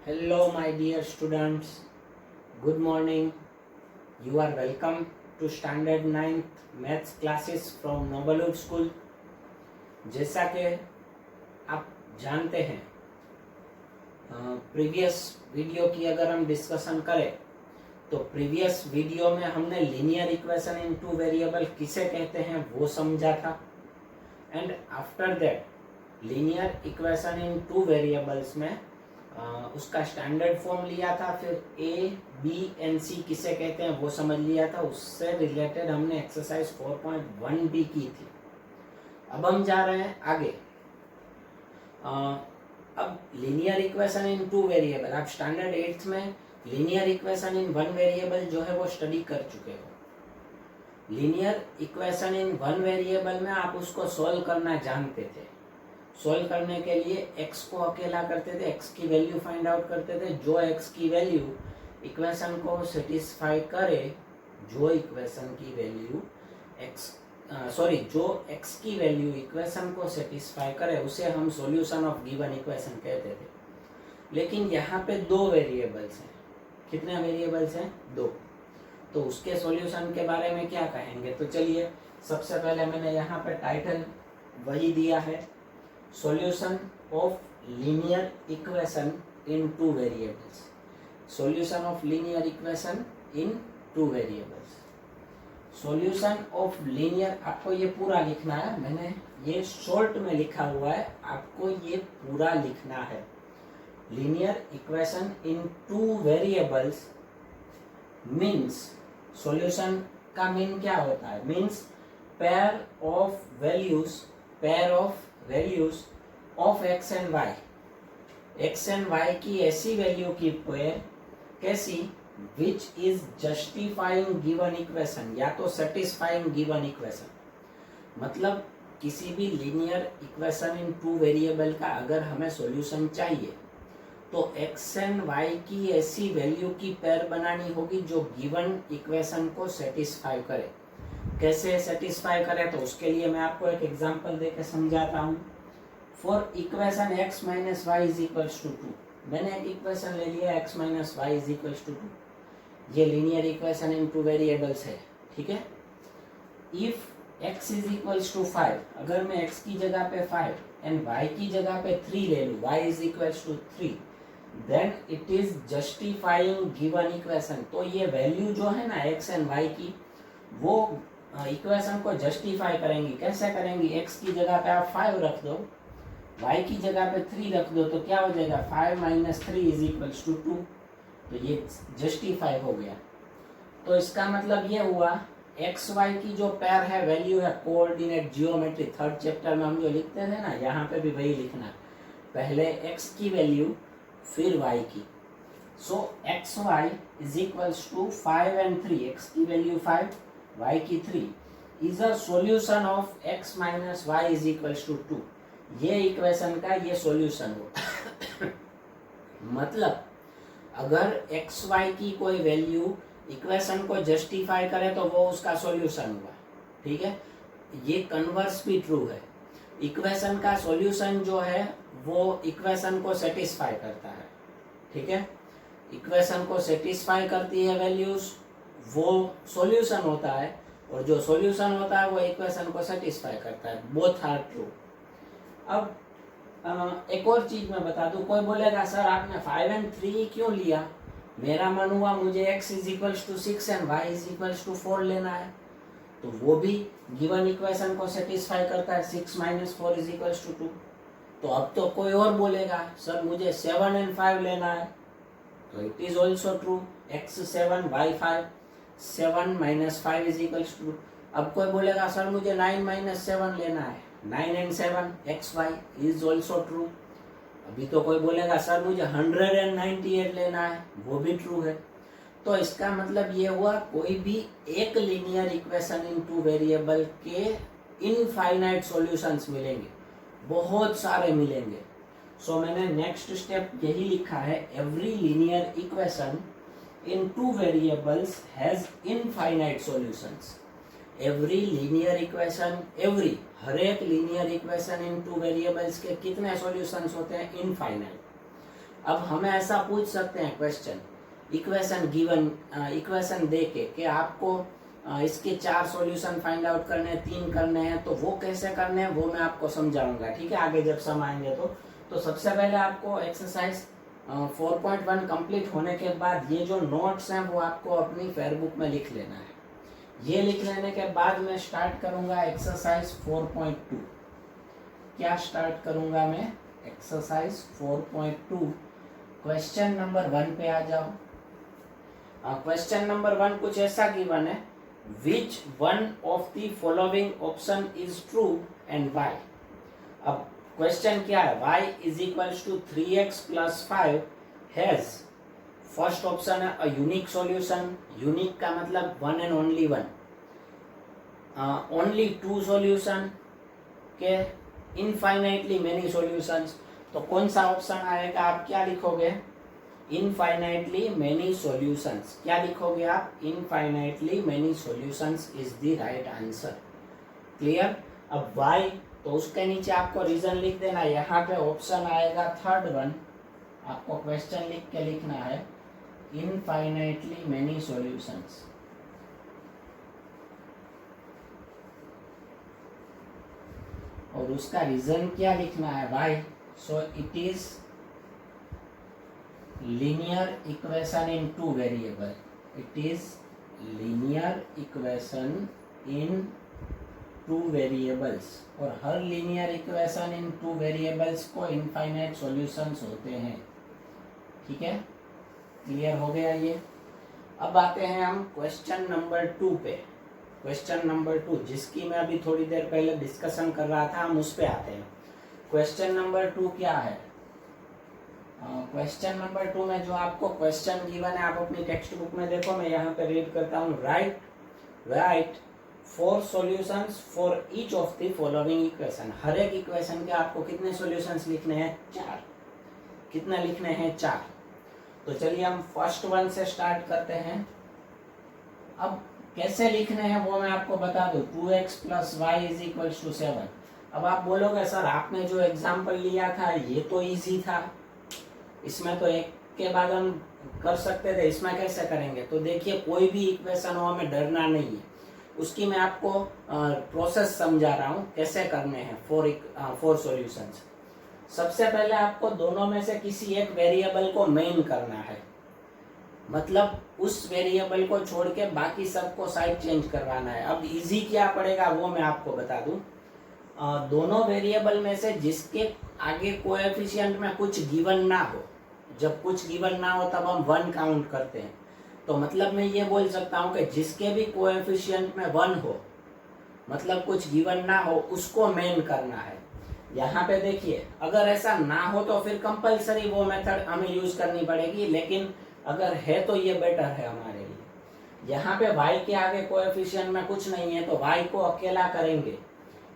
Hello, my dear students. Good morning. You are welcome to Standard 9th Maths classes from Noblewood School. जैसा कि आप जानते हैं, previous video की अगर हम डिस्कशन करें तो प्रीवियस वीडियो में हमने linear equation in two variable किसे कहते हैं वो समझा था. And after that linear equation in two variables में उसका स्टैंडर्ड फॉर्म लिया था. फिर ए बी एंड सी किसे कहते हैं वो समझ लिया था. उससे रिलेटेड हमने एक्सरसाइज 4.1 भी की थी. अब हम जा रहे हैं आगे. अब linear equation in two variable, आप स्टैंडर्ड 8th में linear equation in one variable जो है वो स्टडी कर चुके हो. Linear equation in one variable में आप उसको सोल्व करना जानते थे. सोल्व करने के लिए x को अकेला करते थे, x की वैल्यू फाइंड आउट करते थे. जो x की वैल्यू इक्वेशन को सेटिस्फाई करे, जो इक्वेशन की वैल्यू जो x की वैल्यू इक्वेशन को सेटिस्फाई करे उसे हम सॉल्यूशन ऑफ गिवन इक्वेशन कहते थे. लेकिन यहाँ पे दो वेरिएबल्स हैं. कितने वेरिएबल्स हैं? दो. तो उसके सॉल्यूशन के बारे में क्या कहेंगे? तो चलिए, सबसे पहले मैंने यहाँ पे टाइटल वही दिया है, solution of linear equation in two variables. Solution of linear equation in two variables. Solution of linear, आपको ये पूरा लिखना है. मैंने ये शॉर्ट में लिखा हुआ है, आपको ये पूरा लिखना है. Linear equation in two variables means, solution का मीन क्या होता है? Means pair of values of x and y. x and y की ऐसी वैल्यू की पेयर, कैसी? Which is justifying given equation, या तो सेटिस्फाइंग गिवन इक्वेशन. मतलब किसी भी linear equation in two variable का अगर हमें सॉल्यूशन चाहिए तो x एंड y की ऐसी वैल्यू की पेयर बनानी होगी जो गिवन इक्वेशन को सेटिस्फाई करे. कैसे सेटिस्फाई करे? तो उसके लिए मैं आपको एक एग्जांपल देकर समझाता हूँ. For equation x minus y is equals to 2. मैंने एक इक्वेशन ले लिया x minus y is equals to 2. ये linear equation in two variables है. ठीक है. If x is equals to 5, अगर मैं x की जगह पे 5 एंड y की जगह पे 3 ले लूँ, y is equals to 3, then it is justifying given equation. तो ये वैल्यू जो है ना x एंड y की, वो इक्वेशन को जस्टिफाई करेंगी. कैसे करेंगी? x की जगह पे आप 5 रख दो, y की जगह पे 3 रख दो, तो क्या हो जाएगा? 5 माइनस 3 इज इक्वल्स टू 2. तो ये जस्टिफाई हो गया. तो इसका मतलब ये हुआ, एक्स वाई की जो पेयर है, वैल्यू है कोऑर्डिनेट जियोमेट्री. थर्ड चैप्टर में हम जो लिखते थे ना, यहाँ पे भी वही लिखना. पहले x की वैल्यू, फिर y की. So x y is equals to 5 and 3. x की वैल्यू 5, y की 3 is a solution of x minus y is equals to 2. ये इक्वेशन का ये सॉल्यूशन हो. मतलब अगर x y की कोई वैल्यू इक्वेशन को जस्टिफाई करे तो वो उसका सॉल्यूशन हुआ. ठीक है. ये कन्वर्स भी ट्रू है. इक्वेशन का सॉल्यूशन जो है वो इक्वेशन को सेटिस्फाई करता है. ठीक है. इक्वेशन को सेटिस्फाई करती है वैल्यूज, वो सॉल्यूशन होता है. और जो सॉल्यूशन होता है वो इक्वेशन को सेटिस्फाई करता है. Both are true. अब एक और चीज मैं बता दूं. कोई बोलेगा सर आपने 5 एंड 3 क्यों लिया? मेरा मन हुआ मुझे x is equals to 6 and y is equals to 4 लेना है. तो वो भी गिवन इक्वेशन को सेटिस्फाई करता है. 6 माइनस 4 इज इक्वल्स टू 2. तो अब तो कोई और बोलेगा सर मुझे 7 एंड 5 लेना है. तो it is also true. x 7 y 5, 7 minus 5 is equals to. अब कोई बोलेगा सर मुझे 9 माइनस 7 लेना है. 9 and 7 x y is also true. अभी तो कोई बोलेगा सर मुझे 198 लेना है. वो भी ट्रू है. तो इसका मतलब ये हुआ, कोई भी एक linear equation in two variable के इनफाइनाइट सॉल्यूशंस मिलेंगे, बहुत सारे मिलेंगे. सो मैंने नेक्स्ट स्टेप यही लिखा है, every linear equation in two variables has infinite solutions. Every linear equation, हर एक linear equation in two variables के कितने सॉल्यूशंस होते हैं? इनफाइनाइट. अब हमें ऐसा पूछ सकते हैं क्वेश्चन, इक्वेशन गिवन, इक्वेशन दे के कि आपको इसके 4 सॉल्यूशन फाइंड आउट करने हैं, 3 करने हैं, तो वो कैसे करने हैं वो मैं आपको समझाऊंगा, ठीक है, आगे जब सम आएंगे तो सबसे पहले आपको एक्सरसाइज 4.1 कंप्लीट होने के बाद ये जो नोट्स हैं वो आपको अपनी फेयरबुक में लिख लेना है। ये लिख लेने के बाद मैं स्टार्ट करूंगा एक्सरसाइज 4.2। क्या स्टार्ट करूंगा मैं? एक्सरसाइज 4.2। क्वेश्चन नंबर 1 पे आ जाओ। क्वेश्चन नंबर 1 कुछ ऐसा गिवन है, which one of the following option is true and why. अब क्वेश्चन क्या है, y is equals to 3x plus 5 हैज, फर्स्ट ऑप्शन है अ यूनिक सॉल्यूशन, यूनिक का मतलब one and only one, only 2 solution के इनफाइनाइटली मेनी सॉल्यूशंस। तो कौन सा ऑप्शन आएगा? आप क्या लिखोगे? Infinitely many solutions. क्या लिखोगे आप? Infinitely many solutions is the right answer. Clear? अब y, तो उसके नीचे आपको रीजन लिख देना। यहाँ पे ऑप्शन आएगा थर्ड वन, आपको क्वेश्चन लिख के लिखना है इनफाइनाइटली मेनी सॉल्यूशंस। और उसका रीजन क्या लिखना है? Why. So it is linear equation in 2 variable. It is linear equation in 2 variables, और हर लीनियर इक्वेशन इन 2 वेरिएबल्स को इनफाइनाइट सॉल्यूशंस होते हैं। ठीक है, क्लियर हो गया ये। अब आते हैं हम क्वेश्चन नंबर 2 पे। क्वेश्चन नंबर 2 जिसकी मैं अभी थोड़ी देर पहले डिस्कशन कर रहा था, हम उस पे आते हैं। क्वेश्चन नंबर 2 क्या है? क्वेश्चन नंबर 2 में जो आपको क्वेश्चन गिवन है, आप अपनी टेक्स्ट बुक में देखो, मैं यहाँ पे रीड करता हूँ। Write 4 solutions for each of the following equation. हर एक इक्वेशन के आपको कितने सॉल्यूशंस लिखने हैं? 4। कितने लिखने हैं? 4। तो चलिए हम फर्स्ट वन से स्टार्ट करते हैं। अब कैसे लिखने हैं वो मैं आपको बता दूं। 2x plus y is equal to 7। अब आप बोलोगे सर आपने जो एग्जाम्पल लिया था ये तो इजी था, इसमें तो एक के बाद हम कर सकते थे, इसमें कैसे करेंगे? तो देखिए, कोई भी इक्वेशन हो हमें डरना नहीं है, उसकी मैं आपको प्रोसेस समझा रहा हूँ कैसे करने हैं 4 सॉल्यूशंस। सबसे पहले आपको दोनों में से किसी एक वेरिएबल को मेन करना है, मतलब उस वेरिएबल को छोड़ के बाकी सबको साइड चेंज करवाना है। अब इजी क्या पड़ेगा वो मैं आपको बता दूं। दोनों वेरिएबल में से जिसके आगे कोएफिशिएंट में कुछ गिवन ना हो, जब कुछ गिवन ना हो तब हम 1 काउंट करते हैं। तो मतलब मैं ये बोल सकता हूँ कि जिसके भी कोएफिशिएंट में 1 हो, मतलब कुछ गिवन ना हो, उसको मेन करना है। यहाँ पे देखिए, अगर ऐसा ना हो तो फिर कंपलसरी वो मेथड हमें यूज करनी पड़ेगी, लेकिन अगर है तो ये बेटर है हमारे लिए। यहाँ पे y के आगे कोएफिशिएंट में कुछ नहीं है तो y को अकेला करेंगे,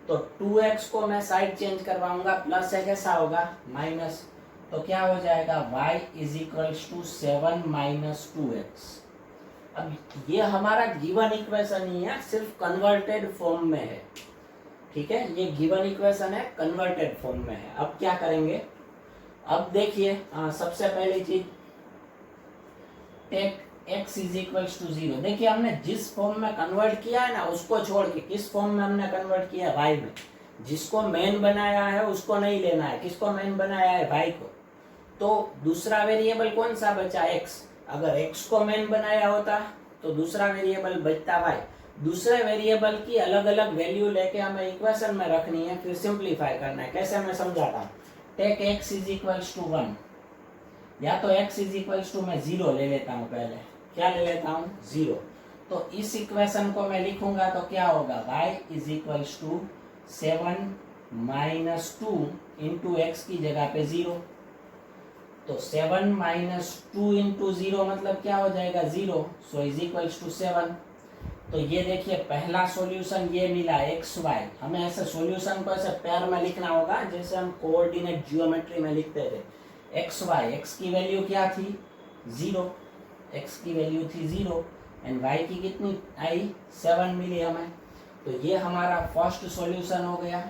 तो 2x को मैं साइड चेंज करवाऊंगा, प्लस है कैसा होगा? माइनस। तो क्या हो जाएगा? y is equal to 7 minus 2x। अब ये हमारा गिवन इक्वेशन ही है, सिर्फ कन्वर्टेड फॉर्म में है। ठीक है, ये गिवन इक्वेशन है, कन्वर्टेड फॉर्म में है। अब क्या करेंगे? अब देखिए, सबसे पहली चीज, take x is equal to 0। देखिए, हमने जिस फॉर्म में कन्वर्ट किया है ना, उसको छोड़ के किस फॉर्म में हमने कन्वर्ट किया है? y में। जिसको मेन बनाया है उसको नहीं लेना है। किसको मेन बनाया है? y को। तो दूसरा वेरिएबल कौन सा बचा? x। अगर x को मेन बनाया होता तो दूसरा वेरिएबल बचता y। दूसरे वेरिएबल की अलग अलग वैल्यू लेके हमें इक्वेशन में रखनी है, फिर सिंप्लीफाई करना है। कैसे मैं समझाता हूँ। Take x is equal to 1, या तो x इज इक्वल टू मैं 0 ले लेता हूँ। पहले क्या ले लेता हूँ? 0। तो इस इक्वेशन को मैं लिखूंगा तो क्या होगा? y is equal to 7 minus 2 into x की जगह पे 0। तो 7 माइनस 2 इंटू 0 मतलब क्या हो जाएगा? 0। So is equal to 7। तो ये देखिए, पहला सॉल्यूशन ये मिला एक्स वाई। हमें ऐसे सॉल्यूशन को ऐसे पैर में लिखना होगा जैसे हम कोऑर्डिनेट जियोमेट्री में लिखते थे। एक्स वाई, एक्स की वैल्यू क्या थी? 0। एक्स की वैल्यू थी 0 एंड वाई की कितनी आई? 7 मिली हमें। तो ये हमारा फर्स्ट सॉल्यूशन हो गया।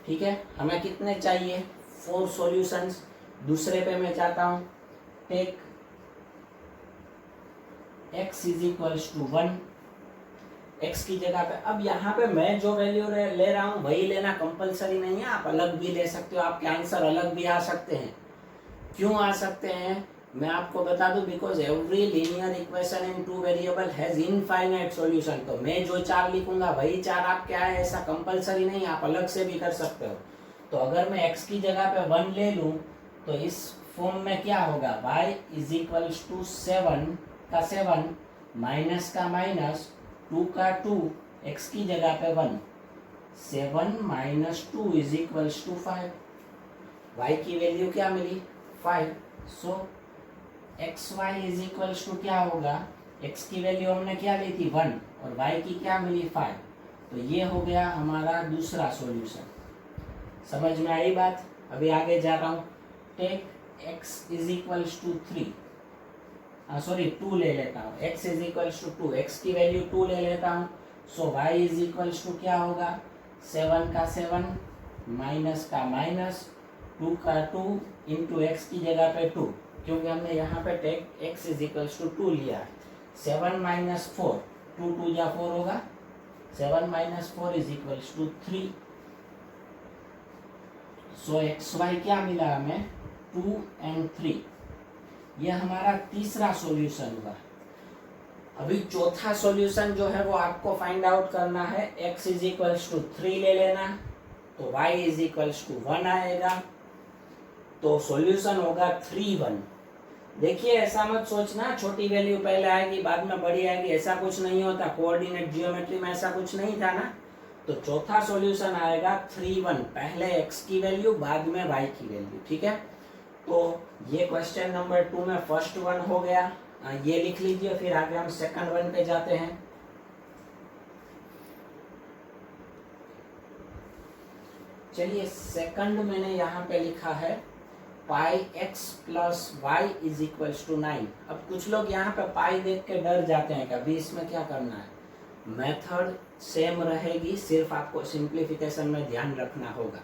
ठीक है, हमें कितने चाहिए? 4 सॉल्यूशंस। दूसरे पे मैं चाहता हूं take x is equals to 1, x की जगह पे अब यहाँ पे मैं जो वैल्यू ले रहा हूँ वही लेना कंपलसरी नहीं है, आप अलग भी ले सकते हो, आपके आंसर अलग भी आ सकते हैं। क्यों आ सकते हैं मैं आपको बता दूं, because every linear equation in two variable has infinite solution. तो मैं जो 4 लिखूंगा वही 4 आप क्या है, ऐसा कंपलसरी नहीं, आप अलग से भी कर सकते हो। तो अगर मैं x की जगह पे 1 ले लूं तो इस फॉर्म में क्या होगा, y इज इक्वल्स टू 7 का 7 माइनस का माइनस 2 का 2, x की जगह पे 1, 7 minus 2 is equals to 5। y की वैल्यू क्या मिली 5। So x y is equals to क्या होगा, x की वैल्यू हमने क्या ली थी 1 और y की क्या मिली 5। तो ये हो गया हमारा दूसरा सॉल्यूशन। समझ में आई बात। अभी आगे जा रहा हूँ, take x is equals to 3, sorry 2 ले लेता हूँ, x is equals to 2, x की वैल्यू 2 ले लेता हूँ। So y is equals to क्या होगा, 7 का 7 माइनस का माइनस 2 का 2 इंटू एक्स की जगह पे 2, क्योंकि हमने यहाँ पे take x is equals to 2 लिया है। 7 माइनस 4, 2 2 या 4 होगा, 7 minus 4 is equals to 3। So x y क्या मिला हमें 2 एंड 3। ये हमारा तीसरा सॉल्यूशन हुआ। अभी चौथा सॉल्यूशन जो है वो आपको फाइंड आउट करना है। x इज इक्वल्स टू 3 ले लेना, तो y इज इक्वल्स टू 1 आएगा, तो सॉल्यूशन होगा 3 1। देखिए ऐसा मत सोचना छोटी वैल्यू पहले आएगी बाद में बड़ी आएगी, ऐसा कुछ नहीं होता। कोऑर्डिनेट जियोमेट्री में ऐसा कुछ नहीं था ना। तो चौथा सॉल्यूशन आएगा 3 1, पहले x की वैल्यू बाद में y की वैल्यू, ठीक है। तो ये क्वेश्चन नंबर 2 में फर्स्ट वन हो गया, ये लिख लीजिए। फिर आगे हम सेकंड वन पे जाते हैं। चलिए सेकंड मैंने यहाँ पे लिखा है pi x plus y is equals to 9। अब कुछ लोग यहाँ पे पाई देख के डर जाते हैं, कभी इसमें क्या करना है, मेथड सेम रहेगी, सिर्फ आपको सिंप्लीफिकेशन में ध्यान रखना होगा।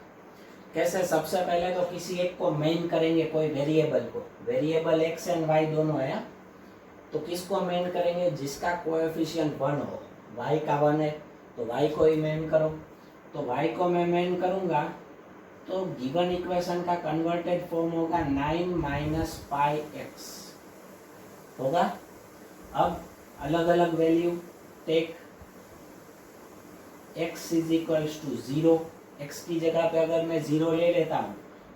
कैसे, सबसे पहले तो किसी एक को मेन करेंगे, कोई वेरिएबल को, वेरिएबल x एंड y दोनों है, तो किसको मेन करेंगे, जिसका कोएफिशिएंट 1 हो। y का 1 है तो y को ही मेन करो। तो y को मैं मेन करूंगा तो गिवन इक्वेशन का कन्वर्टेड फॉर्म होगा 9 माइनस पाई एक्स होगा। अब अलग अलग value, take x is equals to 0, x की जगह पे अगर मैं 0 ले लेता हूँ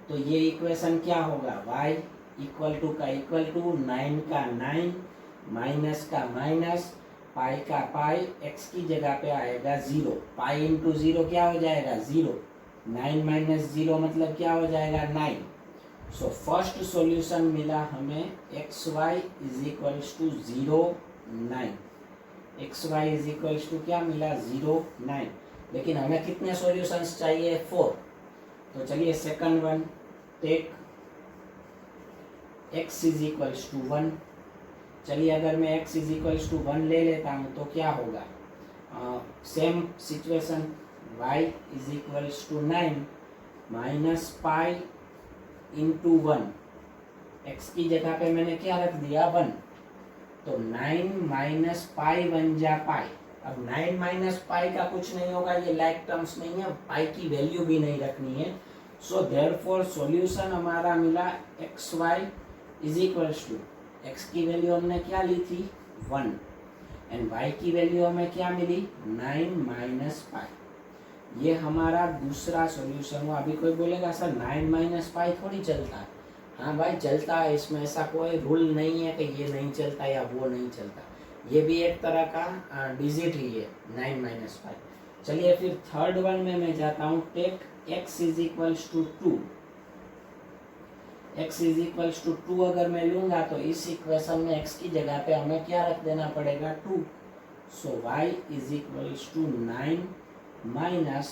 तो ये इक्वेशन क्या होगा, y इक्वल टू का इक्वल टू 9 का 9 माइनस का माइनस पाई का पाई, x की जगह पे आएगा 0, पाई इंटू 0 क्या हो जाएगा 0, 9 माइनस 0 मतलब क्या हो जाएगा 9। सो फर्स्ट सॉल्यूशन मिला हमें x y is equals to 0 9, x y is equals to क्या मिला 0 9। लेकिन हमें कितने सॉल्यूशंस चाहिए 4। तो चलिए second one, take x is equals to 1। चलिए अगर मैं x इज इक्वल्स टू 1 ले लेता हूँ तो क्या होगा, same situation, y is equals to 9 minus pi into 1, x की जगह पे मैंने क्या रख दिया 1, तो 9 माइनस पाई बन जा पाई। अब 9 माइनस पाई का कुछ नहीं होगा, ये लाइक टर्म्स नहीं है, पाई की वैल्यू भी नहीं रखनी है। सो देयरफॉर सॉल्यूशन हमारा मिला x y is equals to, x की वैल्यू हमने क्या ली थी 1 एंड वाई की वैल्यू हमें क्या मिली 9 माइनस पाई। ये हमारा दूसरा सॉल्यूशन हुआ। अभी कोई बोलेगा सर 9 माइनस पाई थोड़ी चलता है। हाँ भाई चलता है, इसमें ऐसा कोई रूल नहीं है कि ये नहीं चलता या वो नहीं चलता, ये भी एक तरह का डिजिट ही है 9 माइनस पाई। चलिए फिर थर्ड वन में मैं जाता हूँ, take x is equals to 2, x is equals to 2 अगर मैं लूंगा तो इस इक्वेशन में x की जगह पे हमें क्या रख देना पड़ेगा 2। So y is equals to 9 minus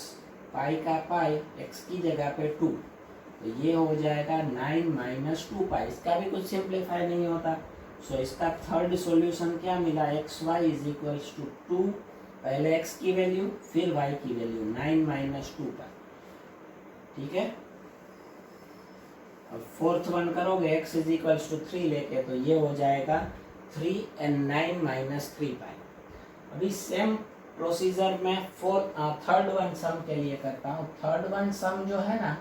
pi का पाई, x की जगह पे 2, तो ये हो जाएगा 9 माइनस 2 पाई। इसका भी कुछ सिंप्लीफाई नहीं होता। सो इसका थर्ड सॉल्यूशन क्या मिला, x y is equals to 2, पहले x की वैल्यू फिर y की वैल्यू 9 माइनस 2 पाई, ठीक है। अब फोर्थ वन करोगे x इज इक्वल्स टू 3 लेके, तो ये हो जाएगा 3 and 9 माइनस 3 पाई। अभी सेम प्रोसीजर में थर्ड वन सम के लिए करता हूँ। थर्ड वन सम जो है ना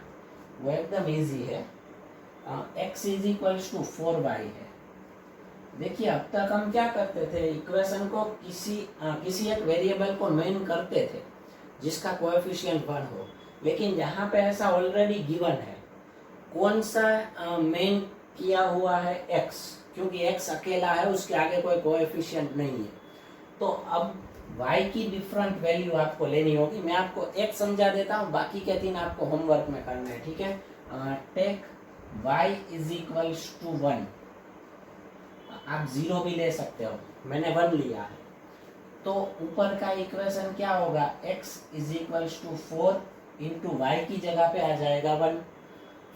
वो एकदम इजी है। x is equals to 4y है। देखिए अब तक हम क्या करते थे, इक्वेशन को किसी एक वेरिएबल को मेन करते थे जिसका कोएफिशिएंट 1 हो, लेकिन यहाँ पे ऐसा ऑलरेडी गिवन है। कौन सा मेन किया हुआ है, x, क्योंकि x अकेला है, उसके आगे कोई कोएफिशिएंट नहीं है। तो अब y की डिफरेंट वैल्यू आपको लेनी होगी। मैं आपको एक समझा देता हूँ, बाकी के 3 आपको होमवर्क में करना है, ठीक है। Take y is equals to 1, आप 0 भी ले सकते हो, मैंने 1 लिया है। तो ऊपर का इक्वेशन क्या होगा, x is equals to 4 into y की जगह पे आ जाएगा 1,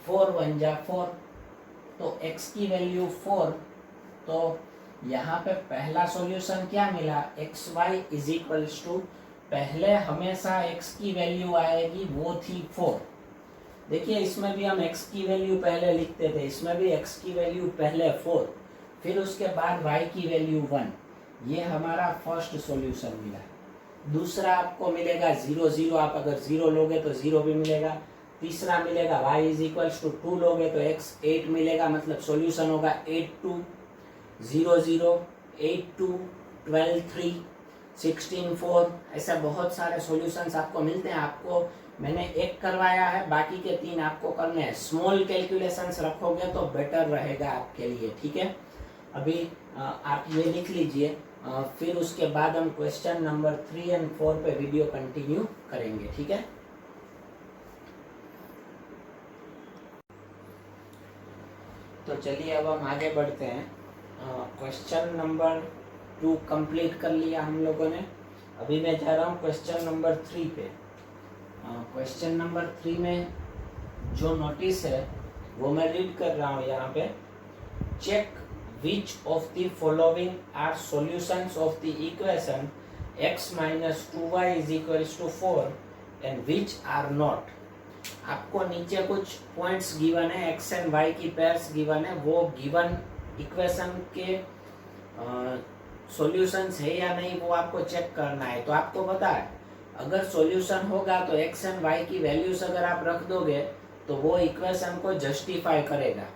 4 1 जा 4, तो x की वैल्यू 4। तो यहाँ पे पहला सॉल्यूशन क्या मिला, x y is equals to, पहले हमेशा x की वैल्यू आएगी, वो थी 4। देखिए इसमें भी हम x की वैल्यू पहले लिखते थे, इसमें भी x की वैल्यू पहले 4, फिर उसके बाद y की वैल्यू 1। ये हमारा फर्स्ट सॉल्यूशन मिला है। दूसरा आपको मिलेगा 0 0, आप अगर 0 लोगे तो 0 भी मिलेगा। तीसरा मिलेगा y इज इक्वल्स टू 2 लोगे तो x 8 मिलेगा, मतलब सॉल्यूशन होगा 8 2 0 0, 8 2, 12 3, 16 4। ऐसा बहुत सारे सॉल्यूशंस आपको मिलते हैं। आपको मैंने एक करवाया है, बाकी के 3 आपको करने हैं। स्मॉल कैलकुलेशंस रखोगे तो बेटर रहेगा आपके लिए, ठीक है। अभी आप ये लिख लीजिए, फिर उसके बाद हम क्वेश्चन नंबर 3 और 4 पे वीडियो कंटिन्यू करेंगे, ठीक है। तो चलिए अब हम आगे बढ़ते हैं। क्वेश्चन नंबर 2 कंप्लीट कर लिया हम लोगों ने। अभी मैं जा रहा हूँ क्वेश्चन नंबर 3 पे। क्वेश्चन नंबर 3 में जो नोटिस है वो मैं रीड कर रहा हूँ यहाँ पे। Check which of the following are solutions of the equation x minus 2y is equals to 4 and which are not। आपको नीचे कुछ पॉइंट्स गिवन है, x एंड y की पेयर्स गिवन है, वो गिवन इक्वेशन के सॉल्यूशंस है या नहीं वो आपको चेक करना है। तो आपको पता है अगर सॉल्यूशन होगा तो x एंड y की वैल्यूज अगर आप रख दोगे तो वो इक्वेशन को जस्टिफाई करेगा,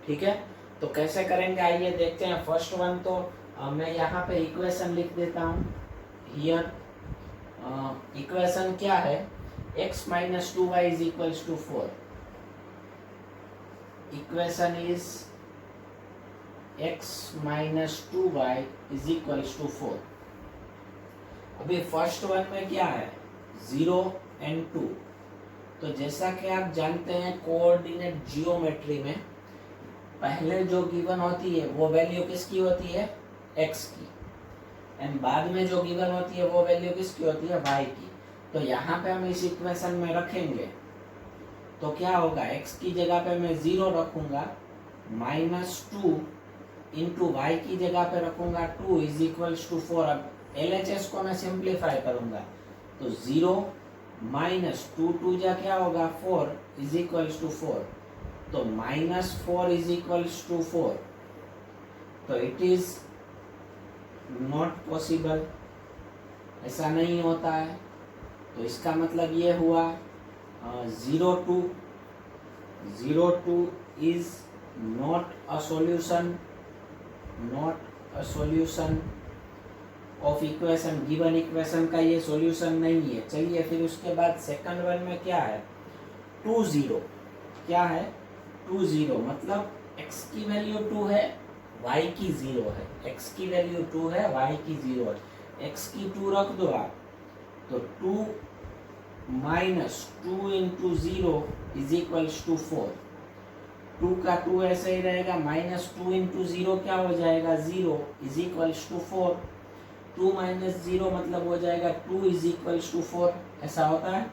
ठीक है। तो कैसे करेंगे आइए देखते हैं। फर्स्ट वन तो मैं यहाँ पे इक्वेशन लिख देता हूँ। हियर इक्वेशन क्या है, x minus 2y is equals to 4। Equation is x minus 2y is equals to 4। अभी फर्स्ट वन में क्या है, 0 and 2। तो जैसा कि आप जानते हैं कोऑर्डिनेट जियोमेट्री में पहले जो गिवन होती है वो वैल्यू किसकी होती है, x की, एंड बाद में जो गिवन होती है वो वैल्यू किसकी होती है, y की। तो यहाँ पे हम इस इक्वेशन में रखेंगे तो क्या होगा, x की जगह पे मैं 0 रखूंगा, -2 इंटू वाई की जगह पे रखूंगा 2 इज इक्वल्स टू 4। अब LHS को मैं सिंप्लीफाई करूंगा तो 0 -2 2 जा क्या होगा 4 इज इक्वल्स टू 4। तो -4 इज इक्वल्स टू 4। तो इट इज नॉट पॉसिबल, ऐसा नहीं होता है। तो इसका मतलब ये हुआ 0 2 is not a solution, not a solution of equation, given equation का ये सॉल्यूशन नहीं है। चलिए फिर उसके बाद सेकंड वन में क्या है, 2 0, क्या है 2 0, मतलब x की वैल्यू 2 है, y की 0 है। x की वैल्यू 2 है, y की 0 है, x की 2 रख दो आप, तो 2 - 2 इंटू 0 इज इक्वल्स टू 4। 2 का 2 ऐसे ही रहेगा, -2 इंटू 0 क्या हो जाएगा 0 इज इक्वल्स टू 4। 2 - 0 मतलब हो जाएगा 2 इज इक्वल्स टू 4, ऐसा होता है।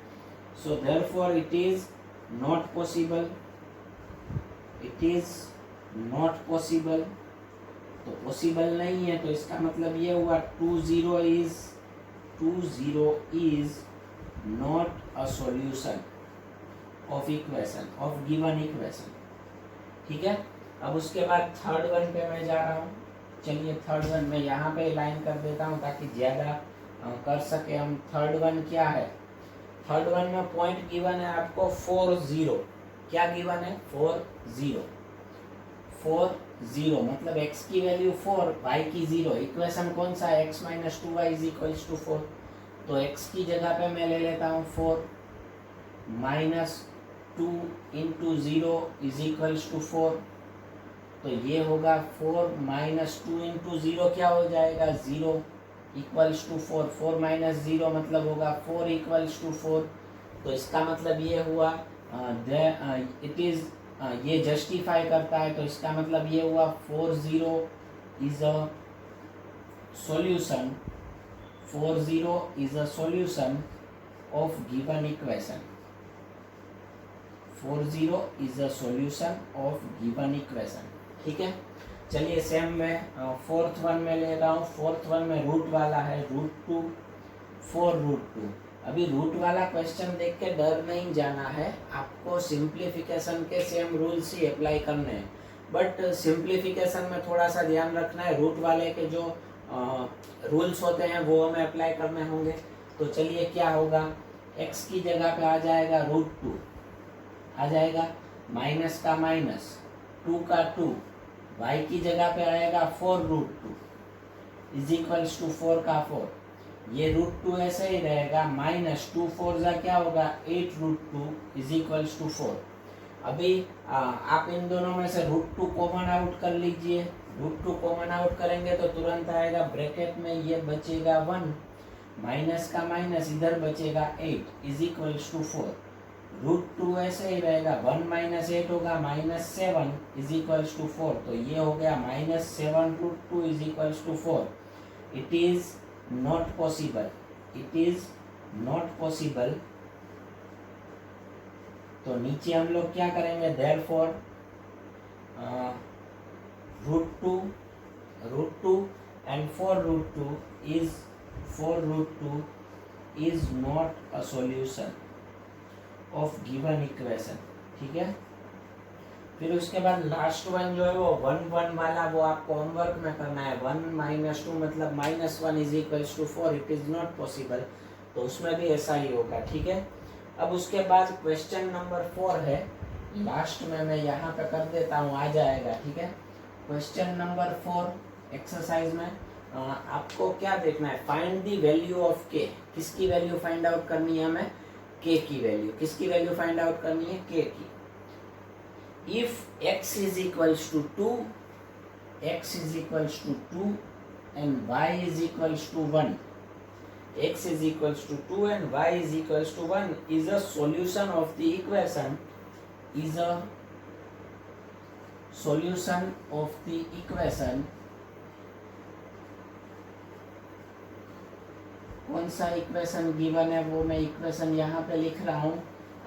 So therefore it is not possible, it is not possible. तो पॉसिबल नहीं है तो इसका मतलब ये हुआ 2 0 is not a solution of equation, of given equation. ठीक है। अब उसके बाद थर्ड वन पे मैं जा रहा हूँ। चलिए थर्ड वन में यहाँ पे लाइन कर देता हूँ ताकि ज़्यादा कर सके हम। थर्ड वन क्या है, थर्ड वन में पॉइंट गिवन है आपको 4 0। क्या गिवन है, 4 0। 4 0 मतलब x की वैल्यू 4, y की 0। इक्वेशन कौन सा है, x minus 2y is equals to 4। तो x की जगह पे मैं ले लेता हूँ 4 minus 2 into 0 is equals to 4। तो ये होगा 4 माइनस 2 इंटू 0 क्या हो जाएगा, 0 इक्वल्स टू 4। 4 माइनस 0 मतलब होगा 4 इक्वल्स टू 4। तो इसका मतलब ये हुआ इट इज ये जस्टिफाई करता है। तो इसका मतलब ये हुआ 4 0 is a solution, 4 0 is a solution of given equation. 4 0 is a solution of given equation. ठीक है। चलिए सेम में फोर्थ वन में ले रहा हूँ। फोर्थ वन में रूट वाला है, √2 4 √2। अभी रूट वाला क्वेश्चन देख के डर नहीं जाना है, आपको सिंप्लीफिकेशन के सेम रूल्स ही अप्लाई करने हैं। बट सिंप्लीफिकेशन में थोड़ा सा ध्यान रखना है, रूट वाले के जो रूल्स होते हैं वो हमें अप्लाई करने होंगे। तो चलिए क्या होगा, x की जगह पे आ जाएगा √2 आ जाएगा, माइनस का माइनस 2 का 2, y की जगह पे आएगा 4 √2 इज इक्वल्स टू 4 का 4। ये √2 ऐसे ही रहेगा, माइनस 2 4 जा क्या होगा 8 √2 इज इक्वल्स टू 4। अभी आप इन दोनों में से √2 कॉमन आउट कर लीजिए। √2 कॉमन आउट करेंगे तो तुरंत आएगा, ब्रैकेट में ये बचेगा 1, माइनस का माइनस इधर बचेगा 8 इज इक्वल्स टू 4। √2 ऐसे ही रहेगा, 1 माइनस 8 होगा -7 इज इक्वल्स टू 4। तो ये हो गया -7 √2 is equals to 4। It is not possible, it is not possible. तो नीचे हम लोग क्या करेंगे, therefore √2 and 4 √2 is not a solution of given equation. ठीक है। फिर उसके बाद लास्ट वन जो है वो 1 1 वाला, वो आपको होमवर्क में करना है। 1 - 2 मतलब -1 is equals to 4, it is not possible. तो उसमें भी ऐसा ही होगा। ठीक है। अब उसके बाद क्वेश्चन नंबर 4 है, लास्ट में मैं यहाँ पे कर देता हूँ, आ जाएगा। ठीक है। क्वेश्चन नंबर 4 एक्सरसाइज में आपको क्या देखना है, find the value of k। किसकी वैल्यू फाइंड आउट करनी है हमें, k की वैल्यू। किसकी वैल्यू फाइंड आउट करनी है, k की। If x is equals to 2, x is equals to 2 and y is equals to 1, x is equals to 2 and y is equals to 1 is a solution of the equation, is a solution of the equation। कौन सा equation given है वो मैं equation यहाँ पे लिख रहा हूँ।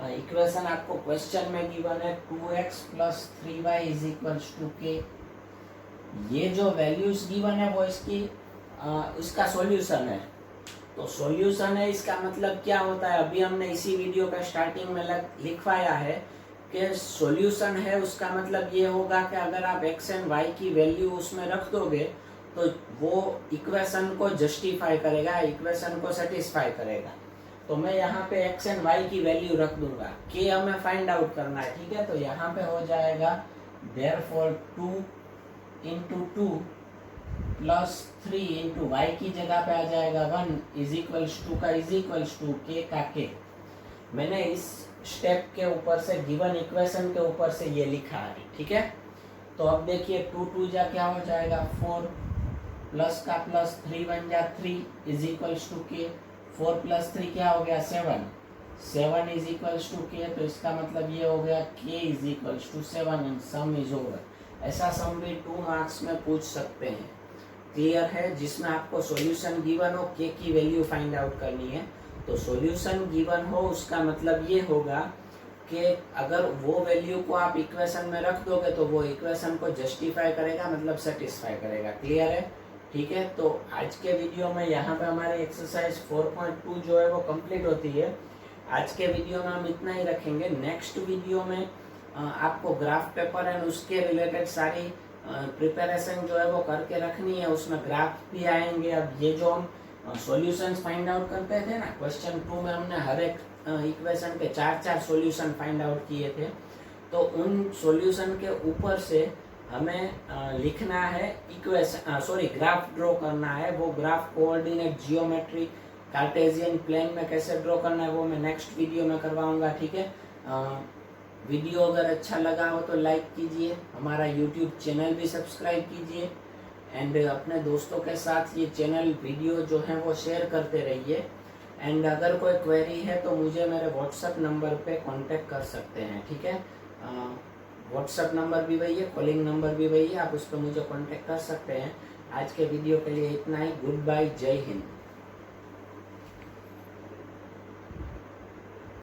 इक्वेशन आपको क्वेश्चन में गिवन है 2x + 3y is equals to k। ये जो वैल्यूज गिवन है वो इसका सॉल्यूशन है। तो सॉल्यूशन है, इसका मतलब क्या होता है, अभी हमने इसी वीडियो का स्टार्टिंग में लिखवाया है कि सॉल्यूशन है। उसका मतलब ये होगा कि अगर आप x एंड y की वैल्यू उसमें रख दोगे तो वो इक्वेशन को जस्टिफाई करेगा, इक्वेशन को सेटिस्फाई करेगा। तो मैं यहाँ पे x एंड y की वैल्यू रख दूंगा, k हमें फाइंड आउट करना है। ठीक है। तो यहाँ पे हो जाएगा देयरफॉर 2 × 2 + 3 × y की जगह पे आ जाएगा 1 इज इक्वल्स टू का इज इक्वल्स टू k का k। मैंने इस स्टेप के ऊपर से गिवन इक्वेशन के ऊपर से ये लिखा है। ठीक है। तो अब देखिए 2 2 जा क्या हो जाएगा 4, प्लस का प्लस 3 1 जा 3 इज इक्वल्स टू k। 4 + 3 क्या हो गया 7, 7 इज इक्वल्स टू k। तो इसका मतलब ये हो गया k is equals to 7 and sum is over. ऐसा सम भी 2 मार्क्स में पूछ सकते हैं। क्लियर है, जिसमें आपको सॉल्यूशन गिवन हो, k की वैल्यू फाइंड आउट करनी है। तो सॉल्यूशन गिवन हो उसका मतलब ये होगा कि अगर वो वैल्यू को आप इक्वेशन में रख दोगे तो वो इक्वेशन को जस्टिफाई करेगा, मतलब सेटिस्फाई करेगा। क्लियर है। ठीक है। तो आज के वीडियो में यहाँ पे हमारे एक्सरसाइज 4.2 जो है वो कंप्लीट होती है। आज के वीडियो में हम इतना ही रखेंगे। नेक्स्ट वीडियो में आपको ग्राफ पेपर एंड उसके रिलेटेड सारी प्रिपरेशन जो है वो करके रखनी है, उसमें ग्राफ भी आएंगे। अब ये जो हम सॉल्यूशंस फाइंड आउट करते थे ना, क्वेश्चन 2 में हमने हर एक इक्वेशन के 4-4 सॉल्यूशन फाइंड आउट किए थे, तो उन सॉल्यूशन के ऊपर से हमें लिखना है ग्राफ ड्रॉ करना है। वो graph coordinate geometry cartesian plane में कैसे ड्रॉ करना है वो मैं नेक्स्ट वीडियो में करवाऊंगा, ठीक है। वीडियो अगर अच्छा लगा हो तो लाइक कीजिए, हमारा यूट्यूब चैनल भी सब्सक्राइब कीजिए एंड अपने दोस्तों के साथ ये चैनल वीडियो जो है वो शेयर करते रहिए। एंड अगर कोई क्वेरी है तो मुझे मेरे व्हाट्सएप नंबर पे कांटेक्ट कर सकते हैं, ठीक है। व्हाट्सएप नंबर भी वही है, कॉलिंग नंबर भी वही है, आप उस पर मुझे कांटेक्ट कर सकते हैं। आज के वीडियो के लिए इतना ही। गुड बाय, जय हिंद।